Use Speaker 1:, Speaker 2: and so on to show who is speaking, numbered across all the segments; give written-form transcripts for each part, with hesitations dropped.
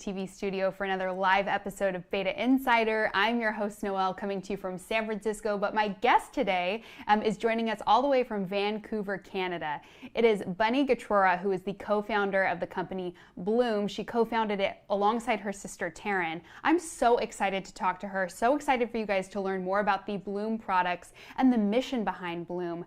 Speaker 1: TV studio for another live episode of b8ta Insider. I'm your host, Noelle, coming to you from San Francisco, but my guest today is joining us all the way from Vancouver, Canada. It is Bunny Ghatrora, who is the co-founder of the company Blume. She co-founded it alongside her sister, Taryn. I'm so excited to talk to her, so excited for you guys to learn more about the Blume products and the mission behind Blume.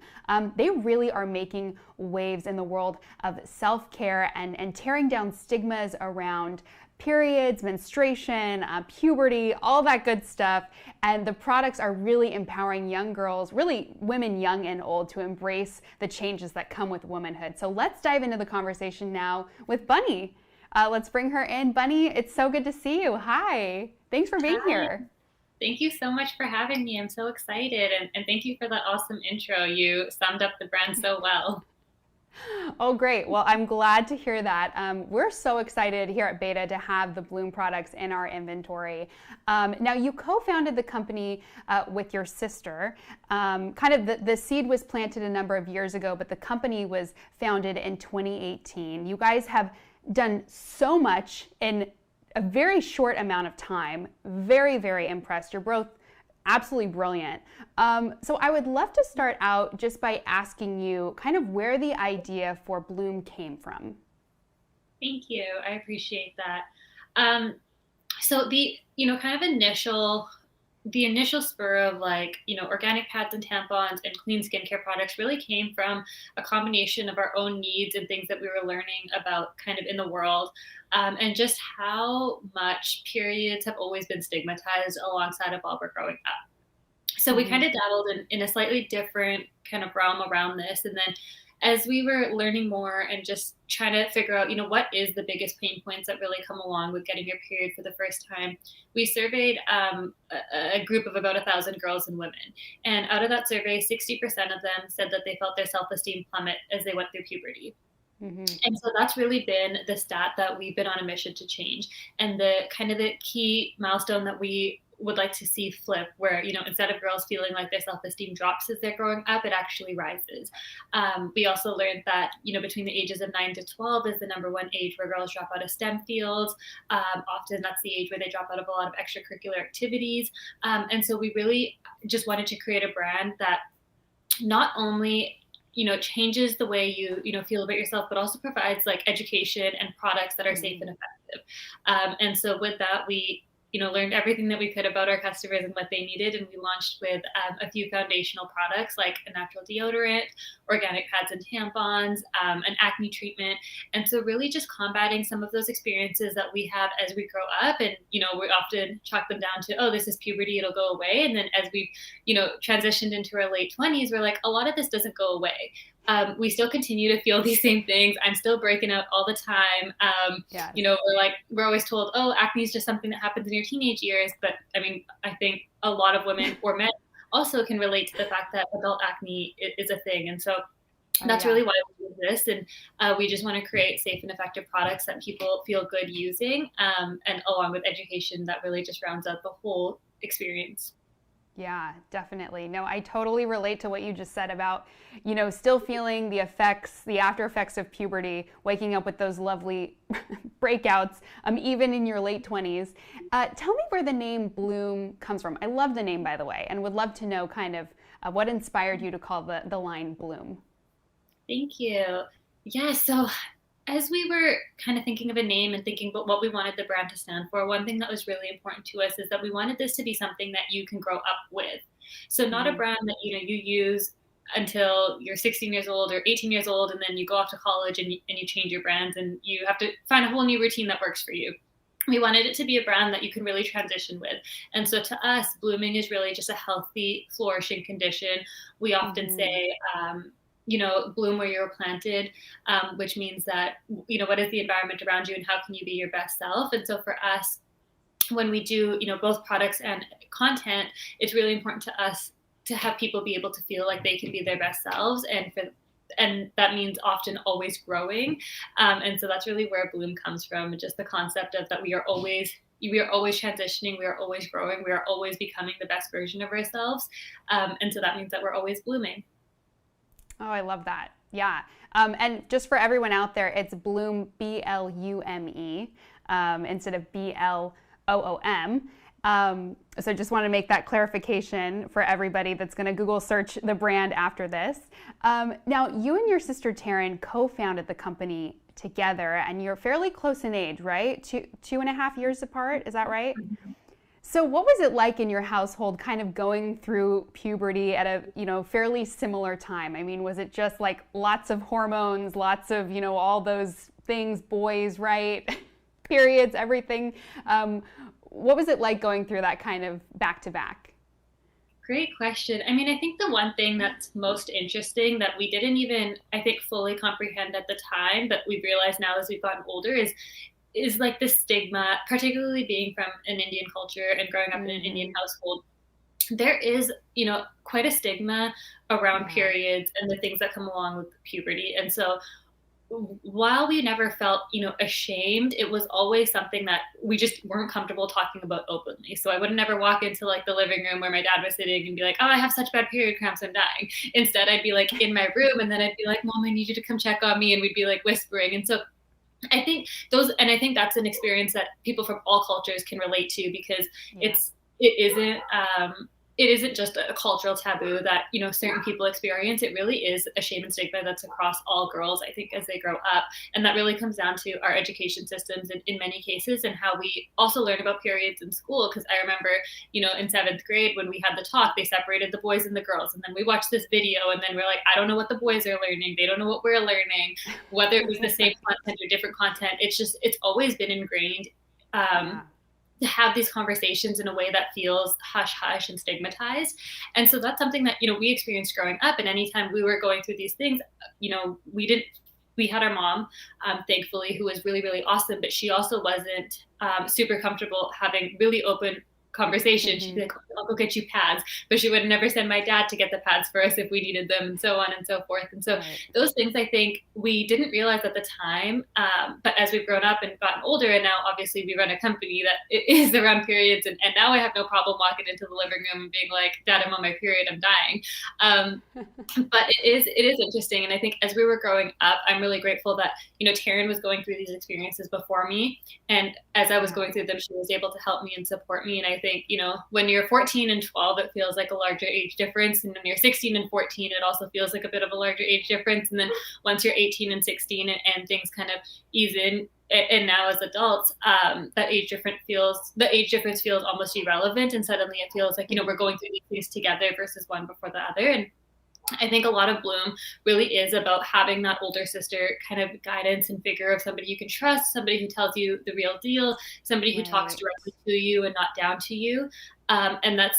Speaker 1: They really are making waves in the world of self-care and tearing down stigmas around periods, menstruation, puberty, all that good stuff. And the products are really empowering young girls, really women young and old, to embrace the changes that come with womanhood. So let's dive into the conversation now with Bunny. Let's bring her in. Bunny, it's so good to see you. Hi. Thanks for being here.
Speaker 2: Thank you so much for having me. I'm so excited. And thank you for that awesome intro. You summed up the brand so well.
Speaker 1: Oh, great. Well, I'm glad to hear that. We're so excited here at b8ta to have the Blume products in our inventory. Now, you co-founded the company with your sister. Kind of the seed was planted a number of years ago, but the company was founded in 2018. You guys have done so much in a very short amount of time. Very, very impressed. You're both absolutely brilliant. So I would love to start out just by asking you kind of where the idea for Blume came from.
Speaker 2: Thank you. I appreciate that. So the, kind of the initial spur of organic pads and tampons and clean skincare products really came from a combination of our own needs and things that we were learning about kind of in the world. And just how much periods have always been stigmatized alongside of while we're growing up. So we kind of dabbled in a slightly different kind of realm around this. And then as we were learning more and just trying to figure out, what is the biggest pain points that really come along with getting your period for the first time, we surveyed a group of about 1,000 girls and women. And out of that survey, 60% of them said that they felt their self-esteem plummet as they went through puberty. Mm-hmm. And so that's really been the stat that we've been on a mission to change. And the kind of the key milestone that we would like to see flip, where, instead of girls feeling like their self-esteem drops as they're growing up, it actually rises. We also learned that, between the ages of 9 to 12 is the number one age where girls drop out of STEM fields. Often that's the age where they drop out of a lot of extracurricular activities. And so we really just wanted to create a brand that not only changes the way you feel about yourself, but also provides education and products that are safe and effective. And so with that, we learned everything that we could about our customers and what they needed. And we launched with a few foundational products like a natural deodorant, organic pads and tampons, an acne treatment. And so really just combating some of those experiences that we have as we grow up. And, we often chalk them down to, oh, this is puberty, it'll go away. And then as we, transitioned into our late 20s, we're like, a lot of this doesn't go away. We still continue to feel these same things. I'm still breaking out all the time. Yes. We're always told, oh, acne is just something that happens in your teenage years. But I think a lot of women or men also can relate to the fact that adult acne is a thing. And so that's really why we do this. And we just want to create safe and effective products that people feel good using, and along with education that really just rounds out the whole experience.
Speaker 1: Yeah, definitely. No, I totally relate to what you just said about, still feeling the after effects of puberty, waking up with those lovely breakouts, even in your late 20s. Tell me where the name Blume comes from. I love the name, by the way, and would love to know kind of what inspired you to call the line Blume.
Speaker 2: Thank you. Yeah, so as we were kind of thinking of a name and thinking about what we wanted the brand to stand for, one thing that was really important to us is that we wanted this to be something that you can grow up with. So not a brand that, you use until you're 16 years old or 18 years old, and then you go off to college and you change your brands and you have to find a whole new routine that works for you. We wanted it to be a brand that you can really transition with. And so to us, blooming is really just a healthy, flourishing condition. We often say, bloom where you're planted, which means that, what is the environment around you and how can you be your best self? And so for us, when we do, both products and content, it's really important to us to have people be able to feel like they can be their best selves. And that means often always growing. And so that's really where Blume comes from, just the concept of that we are always transitioning, we are always growing, we are always becoming the best version of ourselves. And so that means that we're always blooming.
Speaker 1: Oh, I love that. Yeah. And just for everyone out there, it's Blume, Blume. instead of Bloom. So just want to make that clarification for everybody that's going to Google search the brand after this. Now, you and your sister Taryn co-founded the company together, and you're fairly close in age, right? 2.5 years apart, is that right? So what was it like in your household kind of going through puberty at a, fairly similar time? I mean, was it just like lots of hormones, lots of, all those things, boys, right? Periods, everything. What was it like going through that kind of back to back?
Speaker 2: Great question. I mean, I think the one thing that's most interesting that we didn't even, I think, fully comprehend at the time, but we've realized now as we've gotten older is like the stigma, particularly being from an Indian culture and growing up in an Indian household. There is, quite a stigma around periods and the things that come along with puberty. And so while we never felt, ashamed, it was always something that we just weren't comfortable talking about openly. So I would never walk into like the living room where my dad was sitting and be like, oh, I have such bad period cramps, I'm dying. Instead, I'd be like in my room and then I'd be like, Mom, I need you to come check on me. And we'd be like whispering. And so I think that's an experience that people from all cultures can relate to, because it isn't just a cultural taboo that, certain people experience. It really is a shame and stigma that's across all girls, I think, as they grow up. And that really comes down to our education systems in many cases, and how we also learn about periods in school. Because I remember, in 7th grade when we had the talk, they separated the boys and the girls. And then we watched this video and then we're like, I don't know what the boys are learning. They don't know what we're learning, whether it was the same content or different content. It's always been ingrained. To have these conversations in a way that feels hush hush and stigmatized. And so that's something that, we experienced growing up. And anytime we were going through these things, we had our mom, thankfully, who was really, really awesome, but she also wasn't super comfortable having really open conversation. She'd be like, I'll go get you pads, but she would never send my dad to get the pads for us if we needed them, and so on and so forth. And so those things, I think, we didn't realize at the time, but as we've grown up and gotten older, and now obviously we run a company that is around periods, and now I have no problem walking into the living room and being like, Dad, I'm on my period, I'm dying. But it is interesting. And I think as we were growing up, I'm really grateful that, Taryn was going through these experiences before me. And as I was going through them, she was able to help me and support me. And I think, when you're 14 and 12, it feels like a larger age difference. And when you're 16 and 14, it also feels like a bit of a larger age difference. And then once you're 18 and 16 and things kind of ease in, and now as adults, the age difference feels almost irrelevant. And suddenly it feels like, we're going through these things together versus one before the other. And I think a lot of Blume really is about having that older sister kind of guidance and figure of somebody you can trust, somebody who tells you the real deal, somebody who talks directly to you and not down to you. And that's,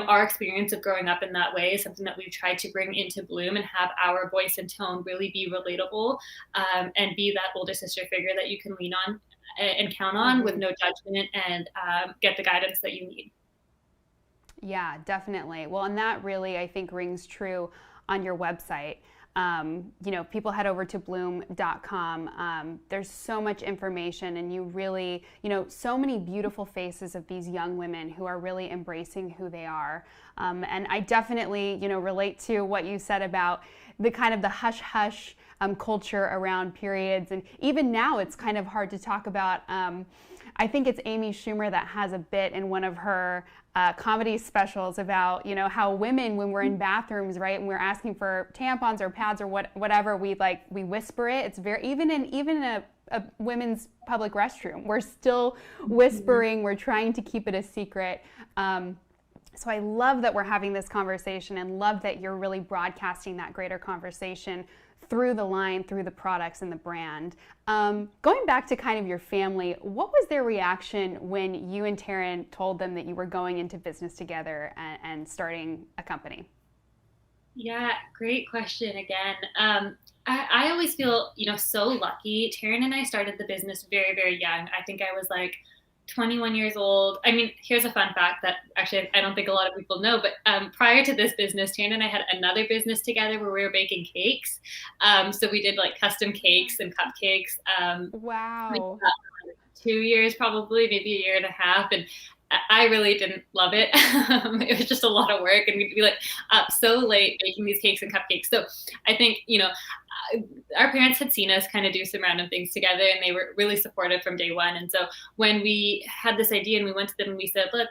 Speaker 2: our experience of growing up in that way is something that we've tried to bring into Blume and have our voice and tone really be relatable, and be that older sister figure that you can lean on and count on with no judgment, and get the guidance that you need.
Speaker 1: Yeah, definitely. Well, and that really, I think, rings true on your website. People head over to Blume.com. There's so much information, and you really, so many beautiful faces of these young women who are really embracing who they are. And I definitely, relate to what you said about the kind of the hush hush culture around periods. And even now, it's kind of hard to talk about. I think it's Amy Schumer that has a bit in one of her comedy specials about, how women, when we're in bathrooms, right, and we're asking for tampons or pads or whatever, we whisper it. It's very, even in a women's public restroom, we're still whispering. We're trying to keep it a secret. So I love that we're having this conversation, and love that you're really broadcasting that greater conversation through the line, through the products and the brand. Going back to kind of your family, what was their reaction when you and Taryn told them that you were going into business together and starting a company?
Speaker 2: Yeah, great question again. I always feel, so lucky. Taryn and I started the business very, very young. I think I was like 21 years old. I mean, here's a fun fact that actually I don't think a lot of people know, but prior to this business, Taryn and I had another business together where we were baking cakes. So we did like custom cakes and cupcakes.
Speaker 1: Wow.
Speaker 2: 2 years, probably, maybe a year and a half. And I really didn't love it. It was just a lot of work, and we'd be like up so late making these cakes and cupcakes. So I think, our parents had seen us kind of do some random things together, and they were really supportive from day one. And so when we had this idea and we went to them and we said, look,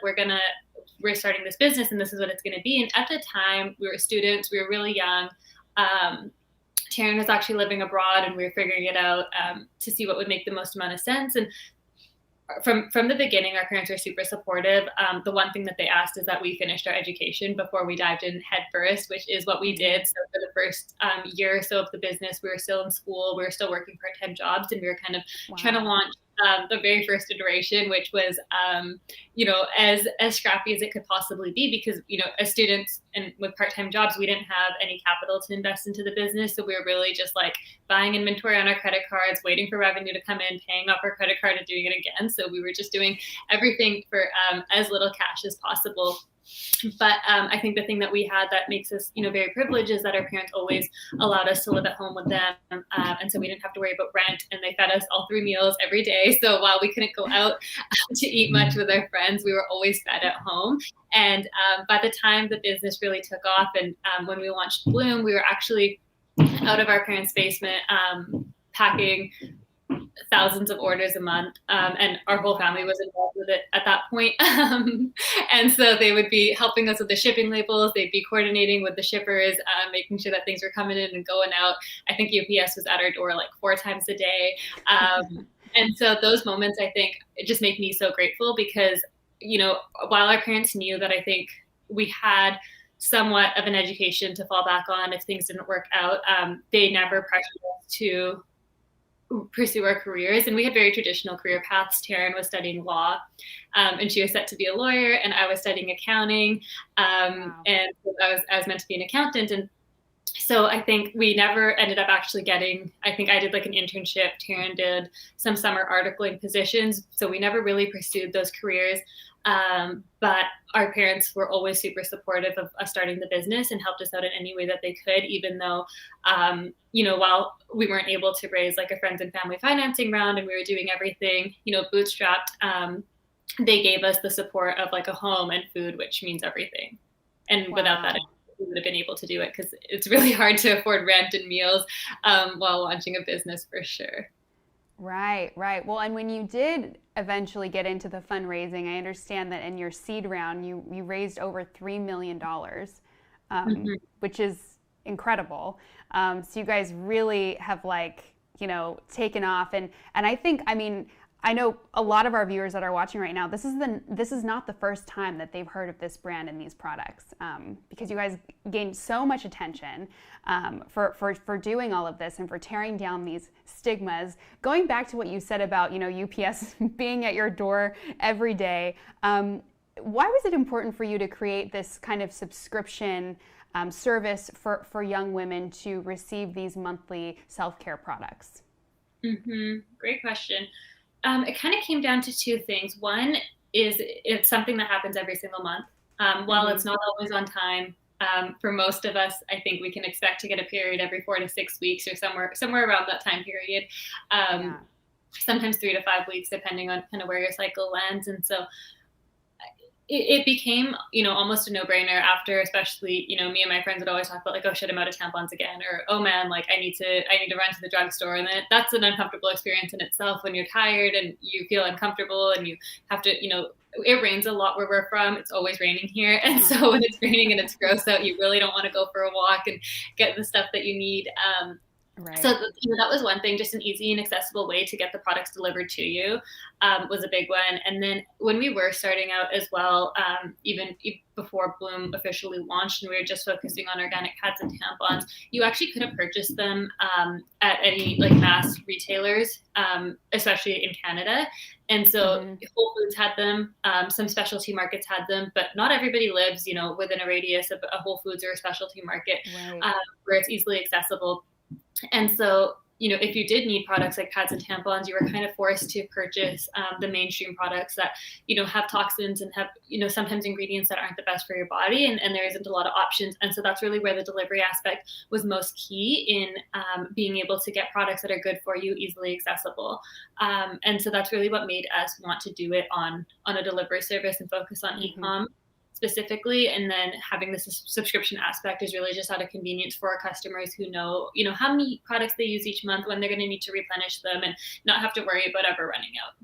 Speaker 2: we're starting this business and this is what it's going to be. And at the time we were students, we were really young. Taryn was actually living abroad, and we were figuring it out to see what would make the most amount of sense. And from the beginning, our parents were super supportive. The one thing that they asked is that we finished our education before we dived in head first, which is what we did. So for the first year or so of the business, we were still in school, we were still working part-time jobs, and we were kind of trying to launch the very first iteration, which was, as scrappy as it could possibly be, because, as students and with part-time jobs, we didn't have any capital to invest into the business. So we were really just like buying inventory on our credit cards, waiting for revenue to come in, paying off our credit card and doing it again. So we were just doing everything for as little cash as possible. But I think the thing that we had that makes us, very privileged is that our parents always allowed us to live at home with them. And so we didn't have to worry about rent, and they fed us all 3 meals every day. So while we couldn't go out to eat much with our friends, we were always fed at home. And by the time the business really took off, and when we launched Blume, we were actually out of our parents' basement packing thousands of orders a month, and our whole family was involved with it at that point. And so they would be helping us with the shipping labels, they'd be coordinating with the shippers, making sure that things were coming in and going out. I think UPS was at our door like 4 times a day. And so those moments, I think, it just make me so grateful, because, while our parents knew that I think we had somewhat of an education to fall back on if things didn't work out, they never pressured us to pursue our careers. And we had very traditional career paths. Taryn was studying law, and she was set to be a lawyer, and I was studying accounting. Wow. And I was meant to be an accountant. And so I think we never ended up actually getting, I think I did like an internship, Taryn did some summer articling positions. So we never really pursued those careers. But our parents were always super supportive of us starting the business and helped us out in any way that they could, even though, while we weren't able to raise like a friends and family financing round and we were doing everything, bootstrapped, they gave us the support of like a home and food, which means everything. And without that, we would have been able to do it, because it's really hard to afford rent and meals while launching a business, for sure.
Speaker 1: Right. Well, and when you did eventually get into the fundraising, I understand that in your seed round, you raised over $3 million, which is incredible. So you guys really have taken off. And I think, I know a lot of our viewers that are watching right now, this is not the first time that they've heard of this brand and these products, because you guys gained so much attention for doing all of this and for tearing down these stigmas. Going back to what you said about UPS being at your door every day, why was it important for you to create this kind of subscription service for young women to receive these monthly self-care products?
Speaker 2: Great question. It kind of came down to 2 things. One is it's something that happens every single month. While it's not always on time, for most of us, I think we can expect to get a period every 4 to 6 weeks or somewhere around that time period. Sometimes 3 to 5 weeks, depending on kind of where your cycle lands. And so it became, almost a no-brainer after, especially, me and my friends would always talk about like, oh shit, I'm out of tampons again, or oh man, like I need to run to the drugstore. And then that's an uncomfortable experience in itself when you're tired and you feel uncomfortable and you have to, it rains a lot where we're from. It's always raining here. And so when it's raining and it's gross out, you really don't want to go for a walk and get the stuff that you need. Right. So that was one thing, just an easy and accessible way to get the products delivered to you was a big one. And then when we were starting out as well, even before Blume officially launched and we were just focusing on organic pads and tampons, you actually couldn't purchase them at any like mass retailers, especially in Canada. And so Whole Foods had them, some specialty markets had them, but not everybody lives, within a radius of a Whole Foods or a specialty market, right, where it's easily accessible. And so if you did need products like pads and tampons, you were kind of forced to purchase the mainstream products that, have toxins and have, sometimes ingredients that aren't the best for your body. And there isn't a lot of options. And so that's really where the delivery aspect was most key in being able to get products that are good for you, easily accessible. And so that's really what made us want to do it on a delivery service and focus on e-com specifically. And then having the subscription aspect is really just out of convenience for our customers who know, how many products they use each month, when they're going to need to replenish them, and not have to worry about ever running out.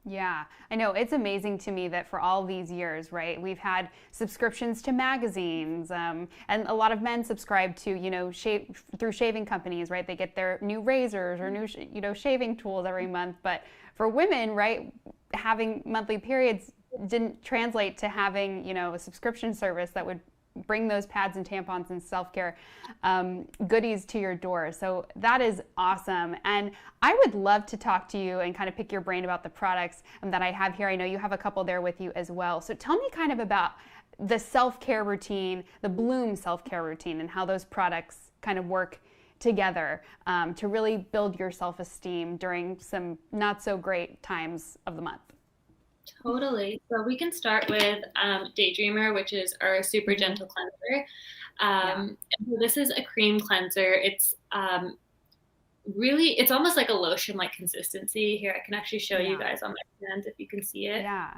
Speaker 1: Yeah, I know. It's amazing to me that for all these years, right, we've had subscriptions to magazines, and a lot of men subscribe to, through shaving companies, right? They get their new razors or new, shaving tools every month. But for women, right, having monthly periods didn't translate to having, a subscription service that would bring those pads and tampons and self-care goodies to your door. So that is awesome. And I would love to talk to you and kind of pick your brain about the products that I have here. I know you have a couple there with you as well. So tell me kind of about the self-care routine, the Blume self-care routine, and how those products kind of work together to really build your self-esteem during some not so great times of the month.
Speaker 2: Totally. So we can start with Daydreamer, which is our super gentle cleanser. This is a cream cleanser. It's it's almost like a lotion-like consistency. Here, I can actually show you guys on my hands if you can see it.
Speaker 1: Yeah.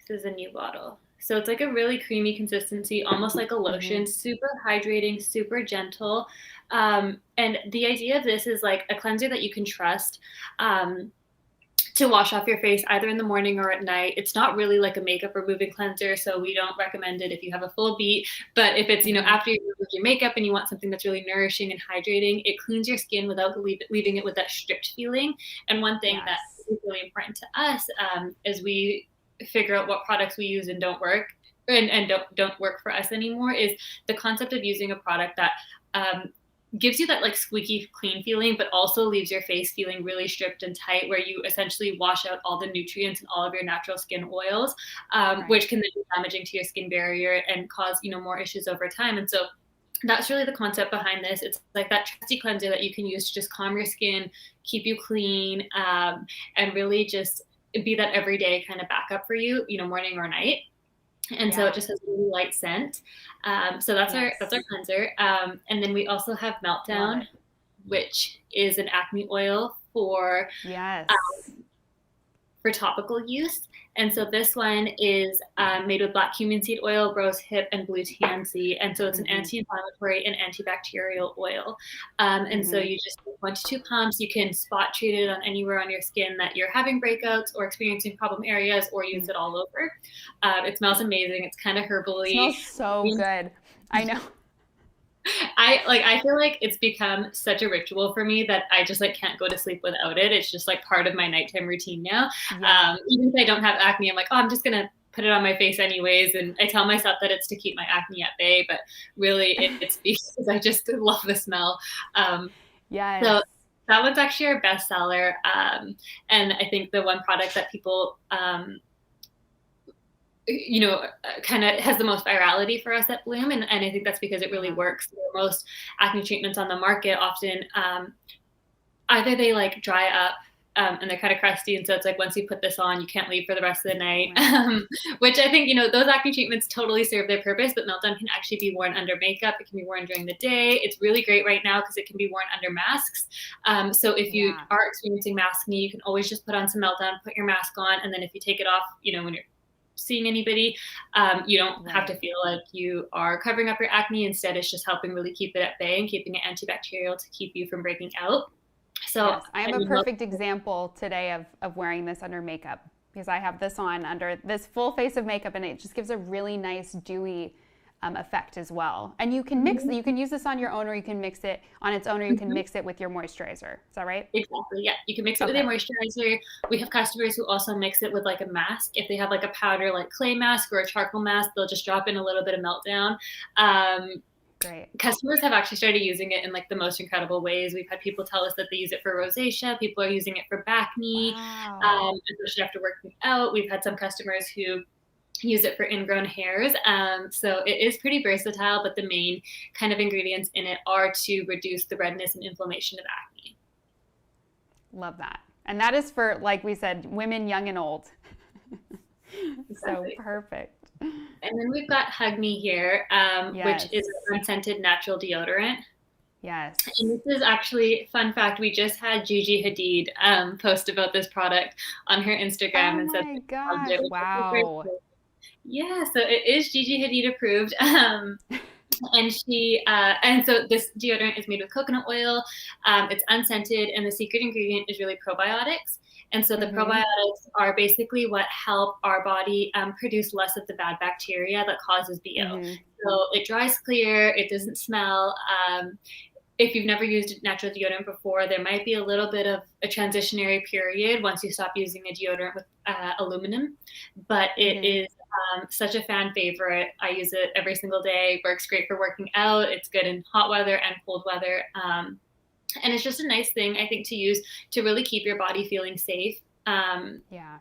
Speaker 2: This is a new bottle. So it's like a really creamy consistency, almost like a lotion, super hydrating, super gentle. And the idea of this is like a cleanser that you can trust to wash off your face either in the morning or at night. It's not really like a makeup removing cleanser, so we don't recommend it if you have a full beat. But if it's, after you remove your makeup and you want something that's really nourishing and hydrating, it cleans your skin without leaving it with that stripped feeling. And one thing that is really important to us as we figure out what products we use and don't work and don't work for us anymore is the concept of using a product that gives you that like squeaky clean feeling, but also leaves your face feeling really stripped and tight, where you essentially wash out all the nutrients and all of your natural skin oils, which can then be damaging to your skin barrier and cause, more issues over time. And so that's really the concept behind this. It's like that trusty cleanser that you can use to just calm your skin, keep you clean, and really just be that everyday kind of backup for you, morning or night. And so it just has a really light scent. So that's our cleanser. And then we also have Meltdown, which is an acne oil for topical use. And so this one is made with black cumin seed oil, rose hip, and blue tansy. And so it's an anti-inflammatory and antibacterial oil. And so you just take 1 to 2 pumps. You can spot treat it on anywhere on your skin that you're having breakouts or experiencing problem areas, or use it all over. It smells amazing. It's kind of herbally.
Speaker 1: It smells so good. I know.
Speaker 2: I feel like it's become such a ritual for me that I just like can't go to sleep without it. It's just like part of my nighttime routine now. Even if I don't have acne, I'm like, oh, I'm just going to put it on my face anyways. And I tell myself that it's to keep my acne at bay, but really it's because I just love the smell. So that one's actually our bestseller. And I think the one product that people, kind of has the most virality for us at Blume. And I think that's because it really works. Most acne treatments on the market often, either they like dry up and they're kind of crusty. And so it's like, once you put this on, you can't leave for the rest of the night, which I think, those acne treatments totally serve their purpose, but Meltdown can actually be worn under makeup. It can be worn during the day. It's really great right now because it can be worn under masks. So if you are experiencing acne, you can always just put on some Meltdown, put your mask on. And then if you take it off, when you're seeing anybody, you don't have to feel like you are covering up your acne. Instead, it's just helping really keep it at bay and keeping it antibacterial to keep you from breaking out. So
Speaker 1: I am a perfect example today of wearing this under makeup, because I have this on under this full face of makeup, and it just gives a really nice dewy effect as well. And you can mix, you can use this on your own, or you can mix it on its own, or you can mix it with your moisturizer. Is that right?
Speaker 2: Exactly. Yeah. You can mix it with your moisturizer. We have customers who also mix it with like a mask. If they have like a powder, like clay mask or a charcoal mask, they'll just drop in a little bit of Meltdown.
Speaker 1: Great. Customers
Speaker 2: have actually started using it in like the most incredible ways. We've had people tell us that they use it for rosacea. People are using it for acne, especially after working out. We've had some customers who use it for ingrown hairs. So it is pretty versatile, but the main kind of ingredients in it are to reduce the redness and inflammation of acne.
Speaker 1: Love that. And that is for, like we said, women young and old.
Speaker 2: Exactly.
Speaker 1: So perfect.
Speaker 2: And then we've got Hug Me here,
Speaker 1: Yes.
Speaker 2: which is an unscented natural deodorant.
Speaker 1: Yes.
Speaker 2: And this is actually, fun fact, we just had Gigi Hadid post about this product on her Instagram and said,
Speaker 1: Oh my gosh, wow.
Speaker 2: yeah, so it is Gigi Hadid approved. And so this deodorant is made with coconut oil. It's unscented, and the secret ingredient is really probiotics. And so the probiotics are basically what help our body produce less of the bad bacteria that causes BO. So it dries clear, it doesn't smell. If you've never used natural deodorant before, there might be a little bit of a transitionary period once you stop using a deodorant with aluminum, but it is such a fan favorite. I use it every single day. It works great for working out. It's good in hot weather and cold weather. And it's just a nice thing, I think, to use to really keep your body feeling safe.
Speaker 1: Yeah.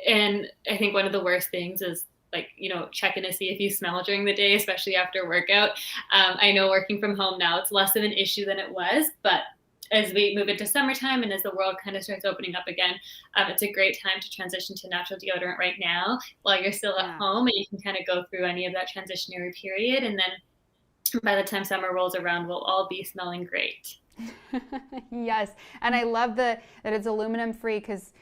Speaker 2: And I think one of the worst things is, like, checking to see if you smell during the day, especially after workout. I know working from home now, it's less of an issue than it was, but as we move into summertime and as the world kind of starts opening up again, it's a great time to transition to natural deodorant right now while you're still at home, and you can kind of go through any of that transitionary period. And then by the time summer rolls around, we'll all be smelling great.
Speaker 1: Yes. And I love that it's aluminum free, because,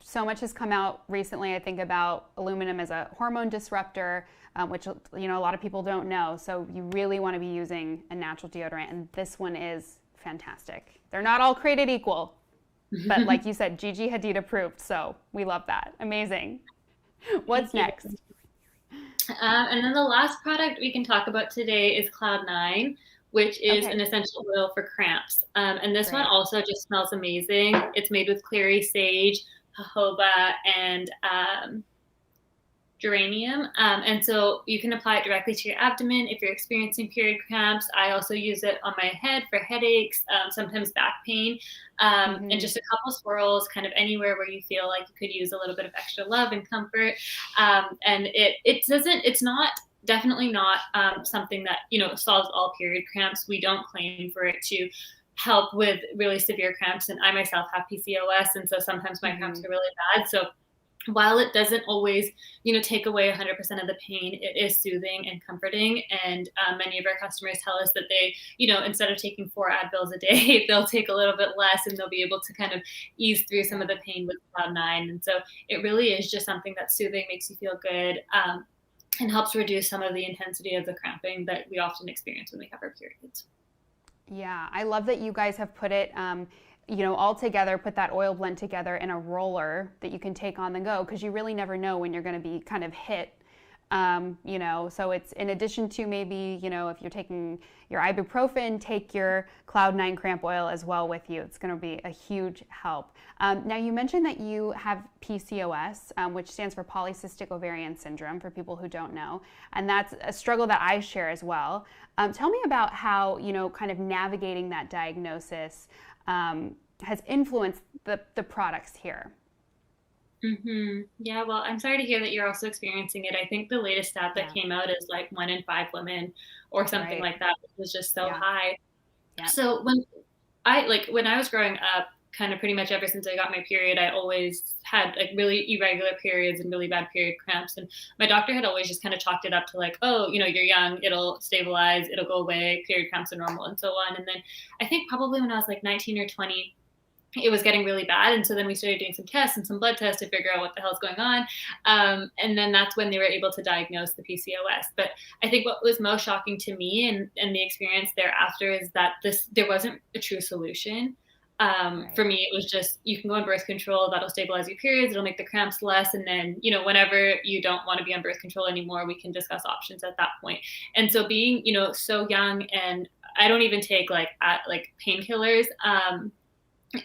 Speaker 1: so much has come out recently, I think, about aluminum as a hormone disruptor, which, a lot of people don't know. So you really want to be using a natural deodorant, and this one is fantastic. They're not all created equal, but like you said, Gigi Hadid approved. So we love that. Amazing. What's next?
Speaker 2: And then the last product we can talk about today is Cloud9, which is an essential oil for cramps. And this one also just smells amazing. It's made with clary sage, jojoba, and geranium. And so you can apply it directly to your abdomen if you're experiencing period cramps. I also use it on my head for headaches, sometimes back pain, and just a couple swirls kind of anywhere where you feel like you could use a little bit of extra love and comfort. And it's definitely not something that, solves all period cramps. We don't claim for it to help with really severe cramps. And I myself have PCOS. And so sometimes my cramps are really bad. So while it doesn't always, take away 100% of the pain, it is soothing and comforting. And many of our customers tell us that they, instead of taking 4 Advils a day, they'll take a little bit less, and they'll be able to kind of ease through some of the pain with Cloud9. And so it really is just something that's soothing, makes you feel good, and helps reduce some of the intensity of the cramping that we often experience when we have our periods.
Speaker 1: Yeah, I love that you guys have put it, all together, put that oil blend together in a roller that you can take on the go, because you really never know when you're going to be kind of hit. So it's in addition to maybe, if you're taking your ibuprofen, take your Cloud9 cramp oil as well with you. It's going to be a huge help. Now, you mentioned that you have PCOS, which stands for polycystic ovarian syndrome, for people who don't know. And that's a struggle that I share as well. Tell me about how, kind of navigating that diagnosis has influenced the products here.
Speaker 2: Yeah, well, I'm sorry to hear that you're also experiencing it. I think the latest stat that came out is like 1 in 5 women or something like that, which was just so high. Yeah. So when I was growing up, kind of pretty much ever since I got my period, I always had like really irregular periods and really bad period cramps. And my doctor had always just kind of chalked it up to like, oh, you're young, it'll stabilize, it'll go away, period cramps are normal, and so on. And then I think probably when I was like 19 or 20, it was getting really bad. And so then we started doing some tests and some blood tests to figure out what the hell's going on. And then that's when they were able to diagnose the PCOS. But I think what was most shocking to me and the experience thereafter is that there wasn't a true solution. For me, it was just, you can go on birth control, that'll stabilize your periods, it'll make the cramps less. And then, whenever you don't want to be on birth control anymore, we can discuss options at that point. And so being, so young, and I don't even take painkillers,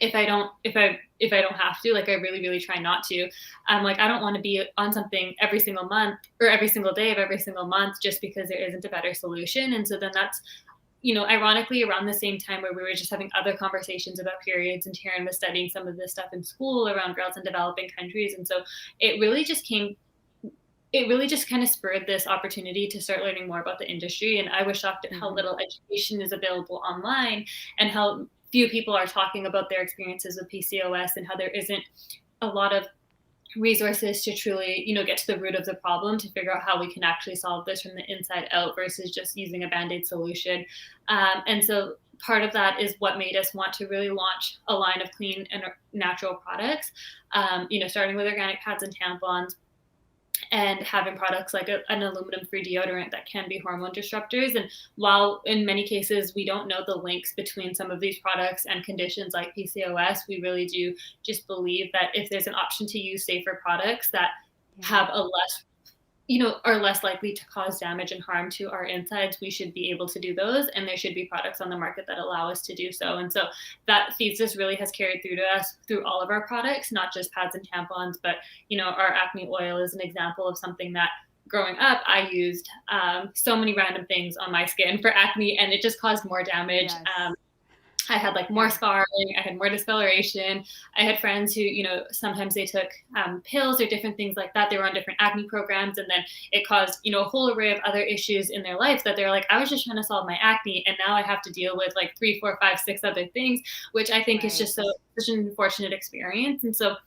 Speaker 2: if I don't have to, like, I really, really try not to. I don't want to be on something every single month or every single day of every single month just because there isn't a better solution. And so then that's, ironically around the same time where we were just having other conversations about periods, and Taryn was studying some of this stuff in school around girls in developing countries. And so it really just came it really just kind of spurred this opportunity to start learning more about the industry. And I was shocked at how little education is available online and how few people are talking about their experiences with PCOS and how there isn't a lot of resources to truly, get to the root of the problem to figure out how we can actually solve this from the inside out versus just using a Band-Aid solution. And so part of that is what made us want to really launch a line of clean and natural products, starting with organic pads and tampons, and having products like an aluminum-free deodorant that can be hormone disruptors. And while in many cases we don't know the links between some of these products and conditions like PCOS, we really do just believe that if there's an option to use safer products that have a less, are less likely to cause damage and harm to our insides, we should be able to do those. And there should be products on the market that allow us to do so. And so that thesis really has carried through to us through all of our products, not just pads and tampons, but, our acne oil is an example of something that growing up, I used so many random things on my skin for acne, and it just caused more damage.
Speaker 1: Yes.
Speaker 2: I had like more scarring, I had more discoloration. I had friends who, sometimes they took pills or different things like that. They were on different acne programs, and then it caused, a whole array of other issues in their life that they're like, I was just trying to solve my acne, and now I have to deal with like 3, 4, 5, 6 other things, which I think is just such an unfortunate experience. And so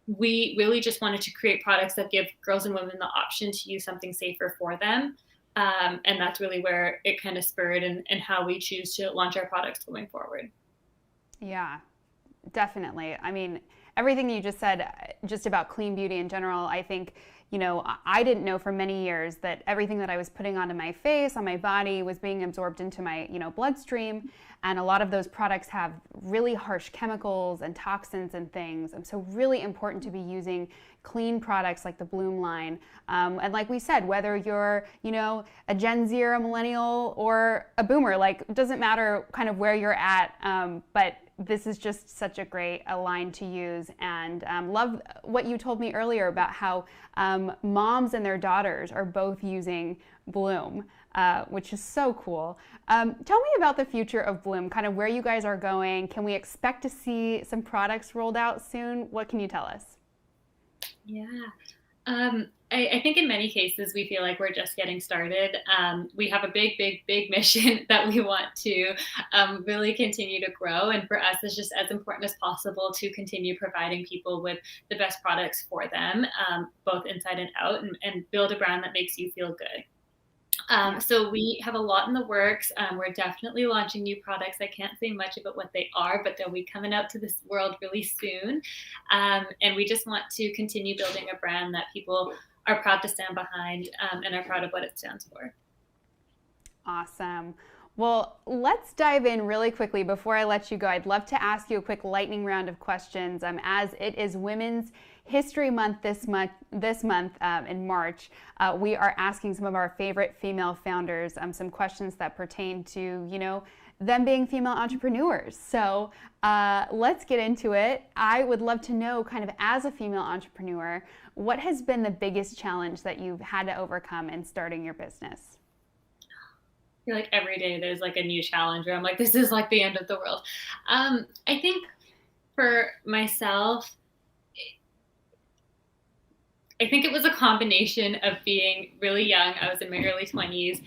Speaker 2: we really just wanted to create products that give girls and women the option to use something safer for them. And that's really where it kind of spurred and how we choose to launch our products going forward.
Speaker 1: Yeah, definitely. I mean, everything you just said, just about clean beauty in general, I think, I didn't know for many years that everything that I was putting onto my face, on my body, was being absorbed into my, bloodstream. And a lot of those products have really harsh chemicals and toxins and things. And so really important to be using clean products like the Blume line. And like we said, whether you're, a Gen Z or a millennial or a boomer, like it doesn't matter kind of where you're at, but this is just such a great line to use. And love what you told me earlier about how moms and their daughters are both using Blume, which is so cool. Tell me about the future of Blume, kind of where you guys are going. Can we expect to see some products rolled out soon? What can you tell us?
Speaker 2: Yeah. I think in many cases we feel like we're just getting started. We have a big mission that we want to really continue to grow. And for us, it's just as important as possible to continue providing people with the best products for them, both inside and out, and build a brand that makes you feel good. So we have a lot in the works. We're definitely launching new products. I can't say much about what they are, but they'll be coming out to this world really soon. And we just want to continue building a brand that people are proud to stand behind, and are proud of what it stands for.
Speaker 1: Awesome. Well, let's dive in really quickly. Before I let you go, I'd love to ask you a quick lightning round of questions. As it is Women's History Month this month in March, we are asking some of our favorite female founders some questions that pertain to, them being female entrepreneurs. So let's get into it. I would love to know, kind of as a female entrepreneur, what has been the biggest challenge that you've had to overcome in starting your business?
Speaker 2: I feel like every day there's like a new challenge where I'm like, this is like the end of the world. I think for myself, I think it was a combination of being really young. I was in my early 20s,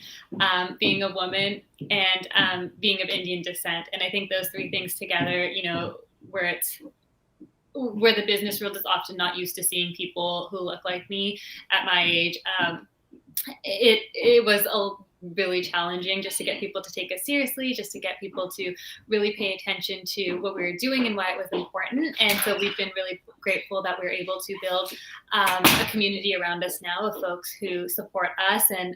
Speaker 2: being a woman, and being of Indian descent. And I think those three things together, where the business world is often not used to seeing people who look like me at my age, it was really challenging just to get people to take us seriously, just to get people to really pay attention to what we were doing and why it was important. And so we've been really grateful that we're able to build a community around us now of folks who support us and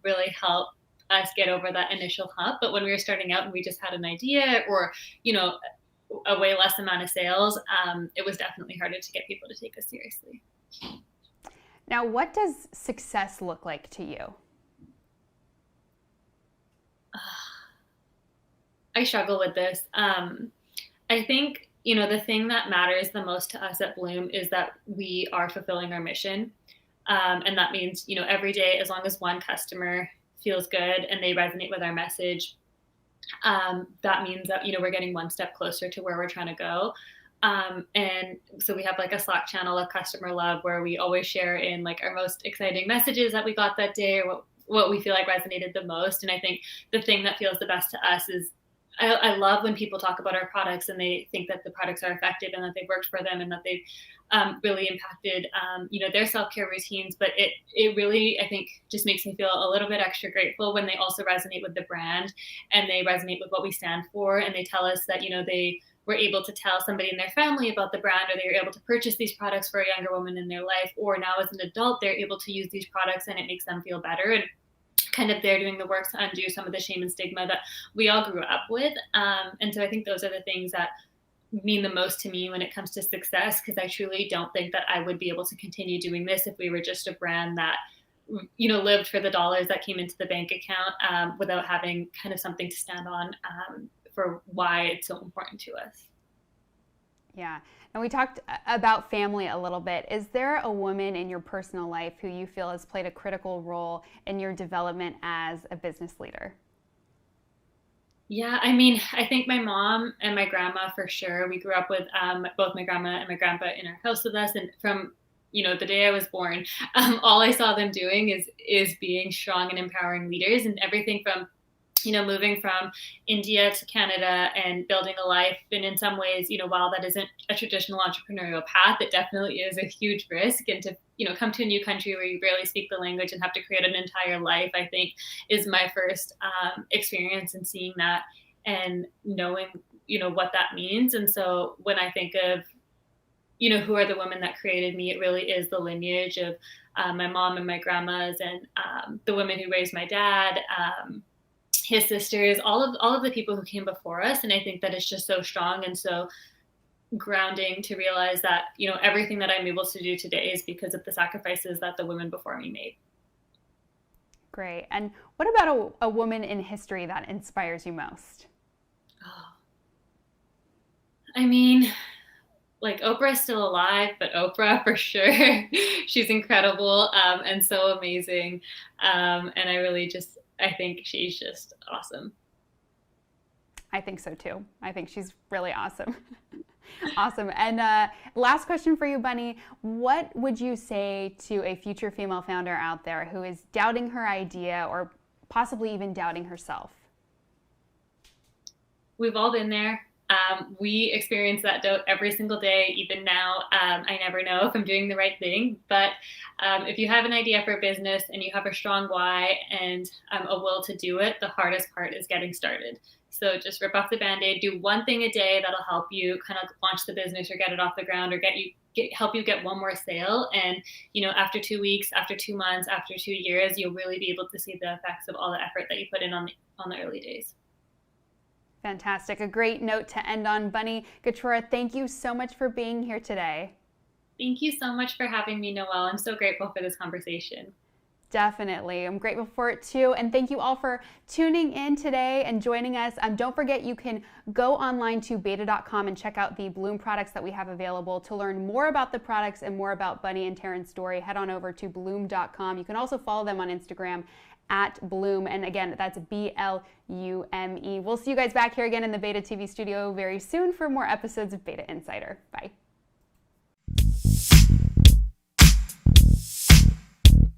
Speaker 2: really help us get over that initial hump. But when we were starting out and we just had an idea or, a way less amount of sales, it was definitely harder to get people to take us seriously.
Speaker 1: Now, what does success look like to you?
Speaker 2: I struggle with this. I think, the thing that matters the most to us at Blume is that we are fulfilling our mission. And that means, every day, as long as one customer feels good and they resonate with our message, that means that, we're getting one step closer to where we're trying to go. And so we have like a Slack channel of customer love where we always share in like our most exciting messages that we got that day, or what we feel like resonated the most. And I think the thing that feels the best to us is I love when people talk about our products and they think that the products are effective and that they've worked for them and that they've really impacted, their self-care routines. But it really, I think, just makes me feel a little bit extra grateful when they also resonate with the brand and they resonate with what we stand for. And they tell us that, they were able to tell somebody in their family about the brand, or they were able to purchase these products for a younger woman in their life, or now as an adult, they're able to use these products and it makes them feel better. And kind of they're doing the work to undo some of the shame and stigma that we all grew up with. And so I think those are the things that mean the most to me when it comes to success, because I truly don't think that I would be able to continue doing this if we were just a brand that, lived for the dollars that came into the bank account, without having kind of something to stand on for why it's so important to us.
Speaker 1: Yeah. And we talked about family a little bit. Is there a woman in your personal life who you feel has played a critical role in your development as a business leader?
Speaker 2: Yeah, I mean, I think my mom and my grandma for sure. We grew up with both my grandma and my grandpa in our house with us, and from the day I was born, all I saw them doing is being strong and empowering leaders, and everything from moving from India to Canada and building a life. And in some ways, while that isn't a traditional entrepreneurial path, it definitely is a huge risk. And to, come to a new country where you barely speak the language and have to create an entire life, I think is my first experience in seeing that and knowing, what that means. And so when I think of, who are the women that created me, it really is the lineage of my mom and my grandmas and the women who raised my dad, his sisters, all of the people who came before us. And I think that it's just so strong and so grounding to realize that, everything that I'm able to do today is because of the sacrifices that the women before me made.
Speaker 1: Great. And what about a woman in history that inspires you most?
Speaker 2: Oh. I mean, like Oprah's still alive, but Oprah for sure. She's incredible and so amazing. And I think she's just awesome.
Speaker 1: I think so too. I think she's really awesome. Awesome. And last question for you, Bunny. What would you say to a future female founder out there who is doubting her idea or possibly even doubting herself?
Speaker 2: We've all been there. We experience that doubt every single day. Even now, I never know if I'm doing the right thing. But if you have an idea for a business and you have a strong why and a will to do it, the hardest part is getting started. So just rip off the Band-Aid, do one thing a day that'll help you kind of launch the business or get it off the ground or help you get one more sale. And, after 2 weeks, after 2 months, after 2 years, you'll really be able to see the effects of all the effort that you put in on the early days.
Speaker 1: Fantastic. A great note to end on. Bunny Ghatrora, thank you so much for being here today.
Speaker 2: Thank you so much for having me, Noelle. I'm so grateful for this conversation.
Speaker 1: Definitely. I'm grateful for it too. And thank you all for tuning in today and joining us. Don't forget, you can go online to b8ta.com and check out the Blume products that we have available. To learn more about the products and more about Bunny and Taryn's story, head on over to blume.com. You can also follow them on Instagram at Blume. And again, that's Blume. We'll see you guys back here again in the b8ta TV studio very soon for more episodes of b8ta Insider. Bye.